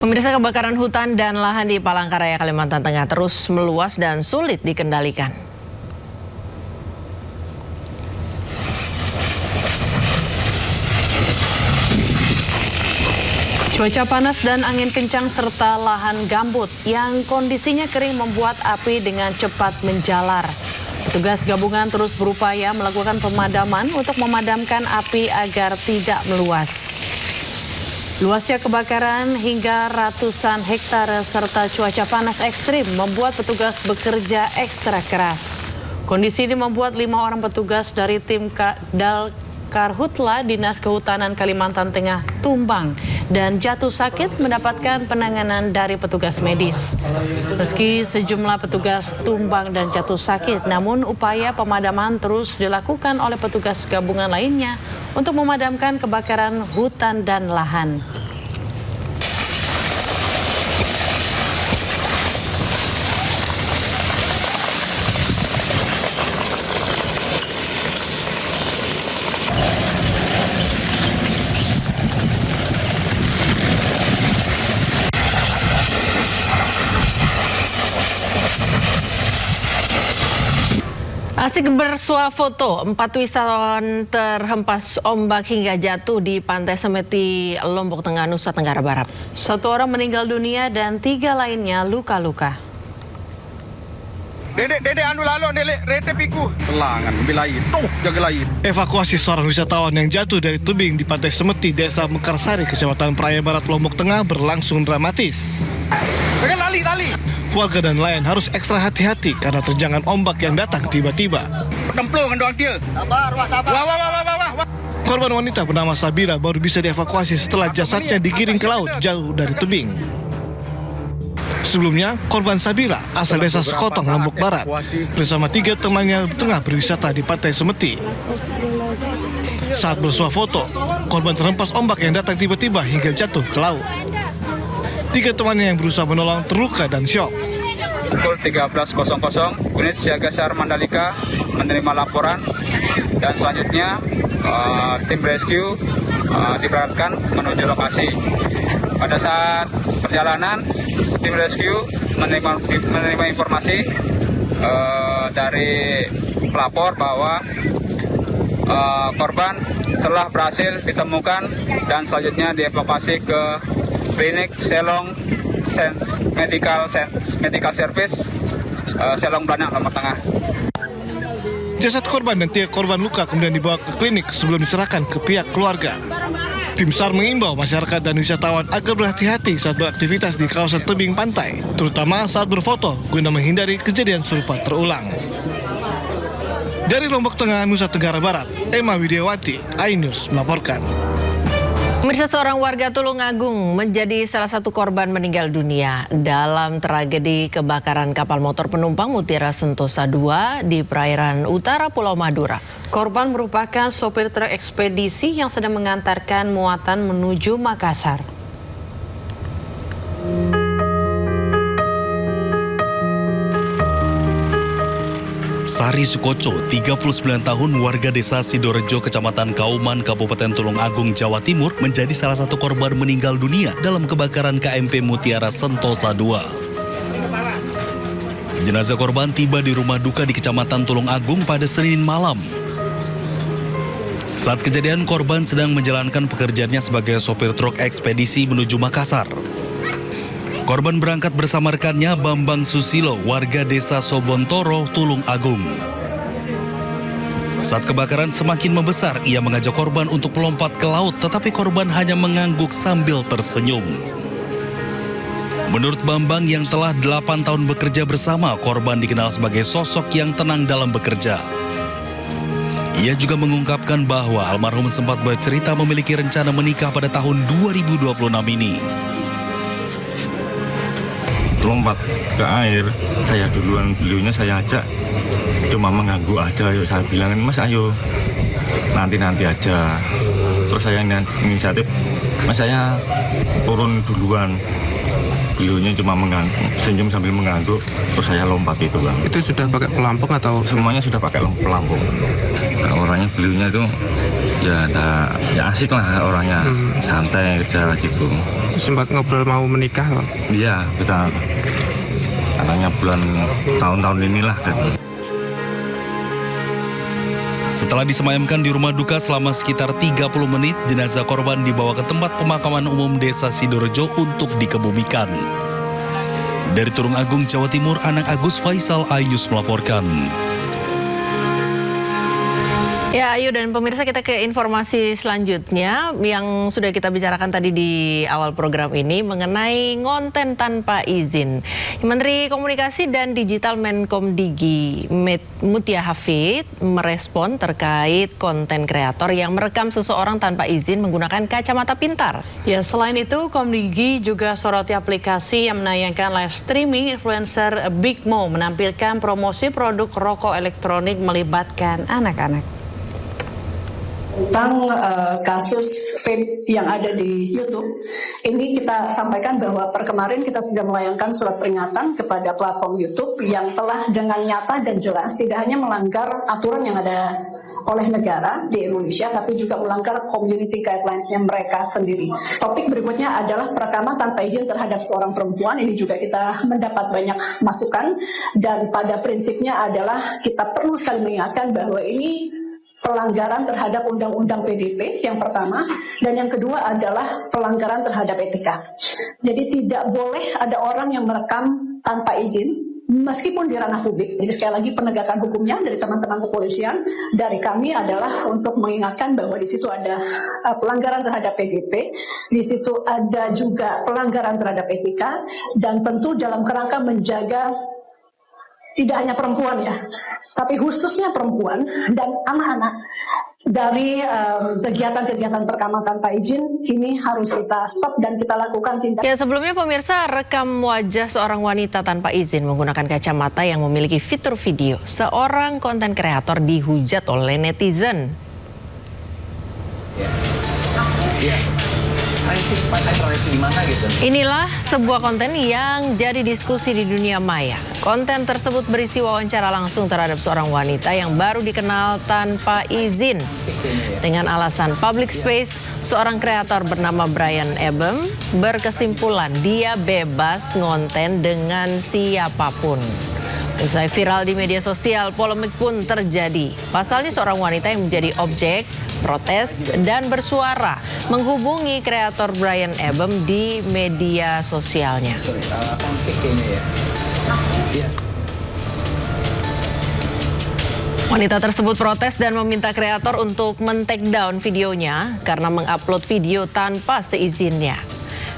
Pemirsa, kebakaran hutan dan lahan di Palangkaraya, Kalimantan Tengah terus meluas dan sulit dikendalikan. Cuaca panas dan angin kencang serta lahan gambut yang kondisinya kering membuat api dengan cepat menjalar. Petugas gabungan terus berupaya melakukan pemadaman untuk memadamkan api agar tidak meluas. Luasnya kebakaran hingga ratusan hektare serta cuaca panas ekstrim membuat petugas bekerja ekstra keras. Kondisi ini membuat 5 orang petugas dari tim Karhutla Dinas Kehutanan Kalimantan Tengah tumbang dan jatuh sakit mendapatkan penanganan dari petugas medis. Meski sejumlah petugas tumbang dan jatuh sakit, namun upaya pemadaman terus dilakukan oleh petugas gabungan lainnya untuk memadamkan kebakaran hutan dan lahan. Asik bersuah foto, 4 wisatawan terhempas ombak hingga jatuh di Pantai Semeti, Lombok Tengah, Nusa Tenggara Barat. 1 orang meninggal dunia dan 3 lainnya luka-luka. Dede anu lalu dele rete piku. Telangan belain. Tuh jaga lain. Evakuasi seorang wisatawan yang jatuh dari tebing di Pantai Semeti, Desa Mekarsari, Kecamatan Praia Barat, Lombok Tengah berlangsung dramatis. Dengan lali. Warga dan nelayan harus ekstra hati-hati karena terjangan ombak yang datang tiba-tiba. Templung doang dia. Sabar. Wah. Korban wanita bernama Sabira baru bisa dievakuasi setelah jasadnya digiring ke laut jauh dari tebing. Sebelumnya, korban Sabira asal desa Sekotong, Lombok Barat, bersama 3 temannya tengah berwisata di Pantai Semeti. Saat bersuah foto, korban terhempas ombak yang datang tiba-tiba hingga jatuh ke laut. 3 temannya yang berusaha menolong terluka dan syok. Pukul 13.00, unit siaga SAR Mandalika menerima laporan dan selanjutnya tim rescue diberangkatkan menuju lokasi. Pada saat perjalanan, tim rescue menerima informasi dari pelapor bahwa korban telah berhasil ditemukan dan selanjutnya dievakuasi ke klinik Selong Medical Service Selong Blanak, Lombok Tengah. Jasad korban dan 3 korban luka kemudian dibawa ke klinik sebelum diserahkan ke pihak keluarga. Tim SAR mengimbau masyarakat dan wisatawan agar berhati-hati saat beraktivitas di kawasan tebing pantai, terutama saat berfoto guna menghindari kejadian serupa terulang. Dari Lombok Tengah, Nusa Tenggara Barat, Emma Widiawati, iNews melaporkan. Pemirsa, seorang warga Tulungagung menjadi salah satu korban meninggal dunia dalam tragedi kebakaran kapal motor penumpang Mutiara Sentosa II di perairan utara Pulau Madura. Korban merupakan sopir truk ekspedisi yang sedang mengantarkan muatan menuju Makassar. Sari Sukoco, 39 tahun, warga desa Sidorejo, Kecamatan Kauman, Kabupaten Tulungagung, Jawa Timur, menjadi salah satu korban meninggal dunia dalam kebakaran KMP Mutiara Sentosa II. Jenazah korban tiba di rumah duka di Kecamatan Tulungagung pada Senin malam. Saat kejadian, korban sedang menjalankan pekerjaannya sebagai sopir truk ekspedisi menuju Makassar. Korban berangkat bersama rekannya Bambang Susilo, warga desa Sobontoro, Tulungagung. Saat kebakaran semakin membesar, ia mengajak korban untuk melompat ke laut, tetapi korban hanya mengangguk sambil tersenyum. Menurut Bambang yang telah 8 tahun bekerja bersama, korban dikenal sebagai sosok yang tenang dalam bekerja. Ia juga mengungkapkan bahwa almarhum sempat bercerita memiliki rencana menikah pada tahun 2026 ini. Lompat ke air, saya duluan, beliaunya saya ajak, cuma mengganggu aja. Saya bilangin, Mas ayo nanti aja. Terus saya inisiatif, Mas saya turun duluan. Beliaunya cuma senyum sambil mengganggu, terus saya lompat itu, Bang. Itu sudah pakai pelampung atau? Semuanya sudah pakai pelampung. Nah, orangnya beliaunya itu ya asik lah orangnya, santai aja gitu. Sempat ngobrol mau menikah loh. Iya, kita katanya bulan tahun-tahun inilah gitu. Setelah disemayamkan di rumah duka selama sekitar 30 menit, jenazah korban dibawa ke tempat pemakaman umum Desa Sidorejo untuk dikebumikan. Dari Tulung Agung, Jawa Timur, Anang Agus Faisal, iNews melaporkan. Ya, Ayu dan pemirsa, kita ke informasi selanjutnya yang sudah kita bicarakan tadi di awal program ini mengenai konten tanpa izin. Menteri Komunikasi dan Digital Menkomdigi Mutia Hafid merespon terkait konten kreator yang merekam seseorang tanpa izin menggunakan kacamata pintar. Ya, selain itu, Komdigi juga soroti aplikasi yang menayangkan live streaming influencer Big Mo menampilkan promosi produk rokok elektronik melibatkan anak-anak. Tentang kasus vape yang ada di YouTube, ini kita sampaikan bahwa per kemarin kita sudah melayangkan surat peringatan kepada platform YouTube yang telah dengan nyata dan jelas tidak hanya melanggar aturan yang ada oleh negara di Indonesia, tapi juga melanggar community guidelines-nya mereka sendiri. Topik berikutnya adalah perekaman tanpa izin terhadap seorang perempuan. Ini juga kita mendapat banyak masukan, dan pada prinsipnya adalah kita perlu sekali mengingatkan bahwa ini pelanggaran terhadap undang-undang PDP yang pertama, dan yang kedua adalah pelanggaran terhadap etika. Jadi tidak boleh ada orang yang merekam tanpa izin meskipun di ranah publik. Jadi sekali lagi penegakan hukumnya dari teman-teman kepolisian, dari kami adalah untuk mengingatkan bahwa di situ ada pelanggaran terhadap PDP, di situ ada juga pelanggaran terhadap etika, dan tentu dalam kerangka menjaga tidak hanya perempuan ya, tapi khususnya perempuan dan anak-anak dari kegiatan-kegiatan perekaman tanpa izin ini harus kita stop dan kita lakukan tindakan. Ya, sebelumnya pemirsa, rekam wajah seorang wanita tanpa izin menggunakan kacamata yang memiliki fitur video. Seorang konten kreator dihujat oleh netizen. Inilah sebuah konten yang jadi diskusi di dunia maya. Konten tersebut berisi wawancara langsung terhadap seorang wanita yang baru dikenal tanpa izin. Dengan alasan public space, seorang kreator bernama Brian Ebem berkesimpulan dia bebas ngonten dengan siapapun. Usai viral di media sosial, polemik pun terjadi. Pasalnya seorang wanita yang menjadi objek protes dan bersuara menghubungi kreator Brian Ebem di media sosialnya. Wanita tersebut protes dan meminta kreator untuk men-take down videonya karena mengupload video tanpa seizinnya.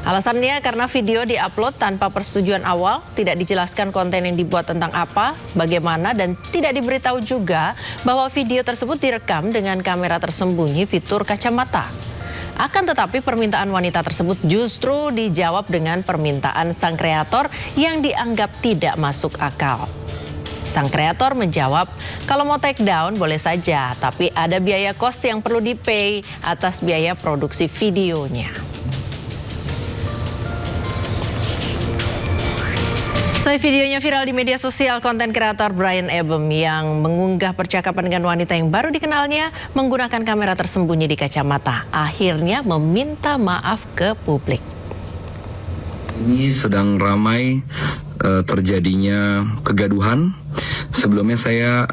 Alasannya karena video diupload tanpa persetujuan awal, tidak dijelaskan konten yang dibuat tentang apa, bagaimana, dan tidak diberitahu juga bahwa video tersebut direkam dengan kamera tersembunyi fitur kacamata. Akan tetapi permintaan wanita tersebut justru dijawab dengan permintaan sang kreator yang dianggap tidak masuk akal. Sang kreator menjawab, kalau mau take down boleh saja, tapi ada biaya kos yang perlu di-pay atas biaya produksi videonya. Setelah videonya viral di media sosial, konten kreator Brian Ebem yang mengunggah percakapan dengan wanita yang baru dikenalnya menggunakan kamera tersembunyi di kacamata, akhirnya meminta maaf ke publik. Ini sedang ramai terjadinya kegaduhan. Sebelumnya saya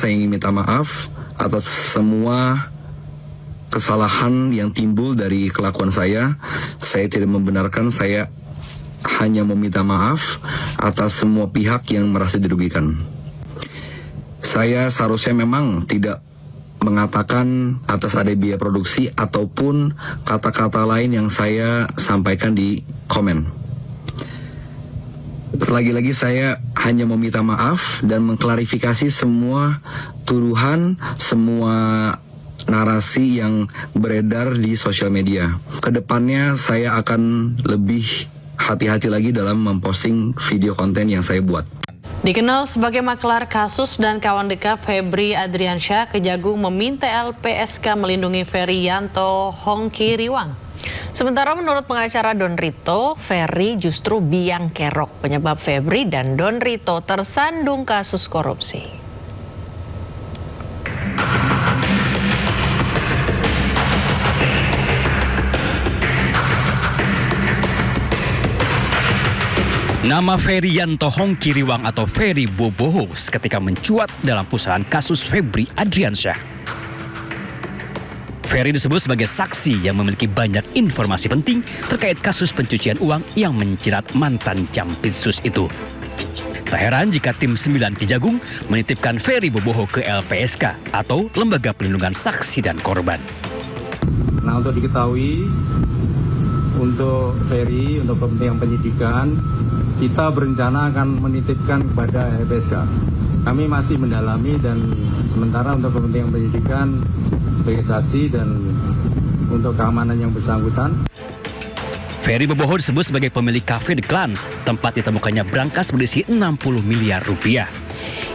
ingin minta maaf atas semua kesalahan yang timbul dari kelakuan saya. Saya tidak membenarkan, saya hanya meminta maaf atas semua pihak yang merasa dirugikan. Saya seharusnya memang tidak mengatakan atas ada biaya produksi ataupun kata-kata lain yang saya sampaikan di komen. Lagi-lagi saya hanya meminta maaf dan mengklarifikasi semua tuduhan, semua narasi yang beredar di sosial media. Kedepannya saya akan lebih hati-hati lagi dalam memposting video konten yang saya buat. Dikenal sebagai maklar kasus dan kawan dekat Febri Adriansyah, Kejagung meminta LPSK melindungi Ferry Yanto Hongki Riwang. Sementara menurut pengacara Don Rito, Ferry justru biang kerok penyebab Febri dan Don Rito tersandung kasus korupsi. Nama Ferry Yanto Hongkiriwang atau Ferry Boboho seketika mencuat dalam pusaran kasus Febri Adriansyah. Ferry disebut sebagai saksi yang memiliki banyak informasi penting terkait kasus pencucian uang yang menjerat mantan Jampitsus itu. Tak heran jika tim 9 Kejagung menitipkan Ferry Boboho ke LPSK atau Lembaga Perlindungan Saksi dan Korban. Nah, untuk diketahui, untuk Ferry, untuk kepentingan penyidikan, kita berencana akan menitipkan kepada LPSK. Kami masih mendalami dan sementara untuk kepentingan penyidikan sebagai saksi dan untuk keamanan yang bersangkutan. Ferry Boboho disebut sebagai pemilik kafe The Clans, tempat ditemukannya brankas berisi 60 miliar rupiah.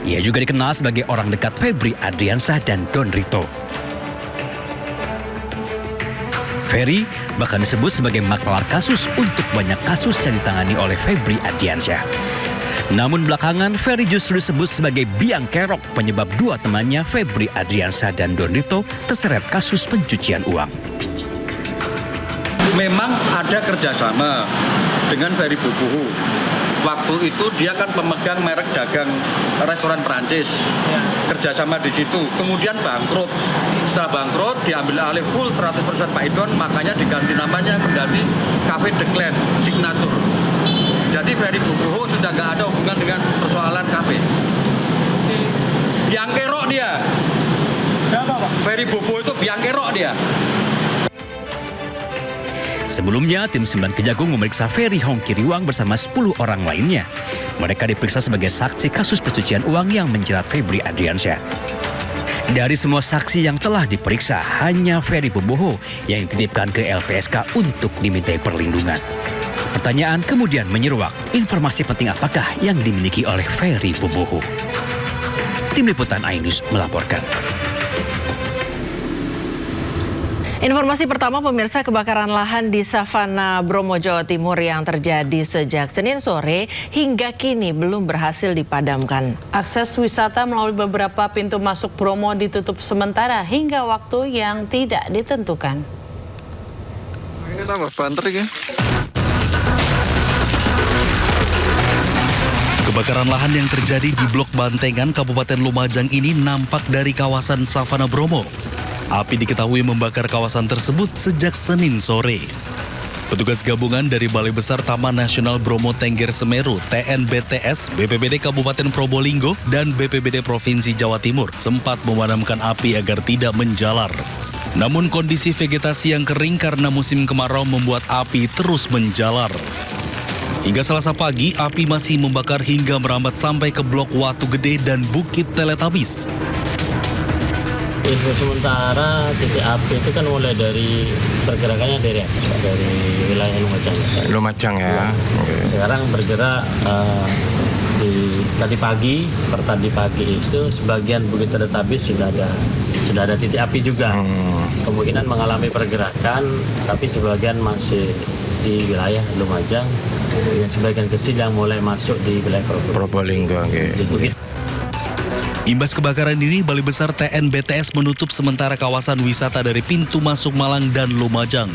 Ia juga dikenal sebagai orang dekat Febri Adriansyah dan Don Rito. Ferry bahkan disebut sebagai maklar kasus untuk banyak kasus yang ditangani oleh Febri Adriansyah. Namun belakangan Ferry justru disebut sebagai biang kerok penyebab dua temannya Febri Adriansyah dan Don Rito terseret kasus pencucian uang. Memang ada kerjasama dengan Ferry Boboho. Waktu itu dia kan pemegang merek dagang restoran Perancis. Kerjasama di situ. Kemudian bangkrut. Setelah bangkrut diambil alih full 100% Pak Idon, makanya diganti namanya menjadi Cafe The Clan Signature. Jadi Ferry Boboho sudah nggak ada hubungan dengan persoalan kafe. Biang kerok dia. Ferry Boboho itu biang kerok dia. Sebelumnya, tim 9 Kejagung memeriksa Ferry Hongkiriwang bersama 10 orang lainnya. Mereka diperiksa sebagai saksi kasus pencucian uang yang menjerat Febri Adriansyah. Dari semua saksi yang telah diperiksa, hanya Ferry Boboho yang dititipkan ke LPSK untuk dimintai perlindungan. Pertanyaan kemudian menyeruak, informasi penting apakah yang dimiliki oleh Ferry Boboho? Tim Liputan iNews melaporkan. Informasi pertama, pemirsa, kebakaran lahan di Savana, Bromo, Jawa Timur yang terjadi sejak Senin sore hingga kini belum berhasil dipadamkan. Akses wisata melalui beberapa pintu masuk Bromo ditutup sementara hingga waktu yang tidak ditentukan. Ini tambah banter ya. Kebakaran lahan yang terjadi di Blok Bantengan, Kabupaten Lumajang ini nampak dari kawasan Savana Bromo. Api diketahui membakar kawasan tersebut sejak Senin sore. Petugas gabungan dari Balai Besar Taman Nasional Bromo Tengger Semeru, TNBTS, BPBD Kabupaten Probolinggo, dan BPBD Provinsi Jawa Timur sempat memadamkan api agar tidak menjalar. Namun kondisi vegetasi yang kering karena musim kemarau membuat api terus menjalar. Hingga Selasa pagi, api masih membakar hingga merambat sampai ke Blok Watu Gede dan Bukit Teletabis. Info sementara titik api itu kan mulai dari pergerakannya dari wilayah Lumajang. Lumajang ya. Sekarang bergerak tadi pagi itu sebagian Bukit Teletabis sudah ada titik api juga. Kemungkinan mengalami pergerakan, tapi sebagian masih di wilayah Lumajang. Yang sebagian kecil yang mulai masuk di wilayah Probolinggo. Di Bukit. Imbas kebakaran ini, Balai Besar TNBTS menutup sementara kawasan wisata dari pintu masuk Malang dan Lumajang.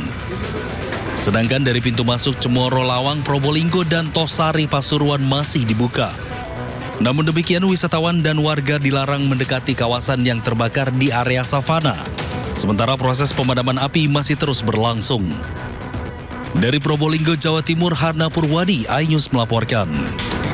Sedangkan dari pintu masuk Cemoro, Lawang, Probolinggo, dan Tosari, Pasuruan masih dibuka. Namun demikian, wisatawan dan warga dilarang mendekati kawasan yang terbakar di area savana. Sementara proses pemadaman api masih terus berlangsung. Dari Probolinggo, Jawa Timur, Hana Purwadi, iNews melaporkan.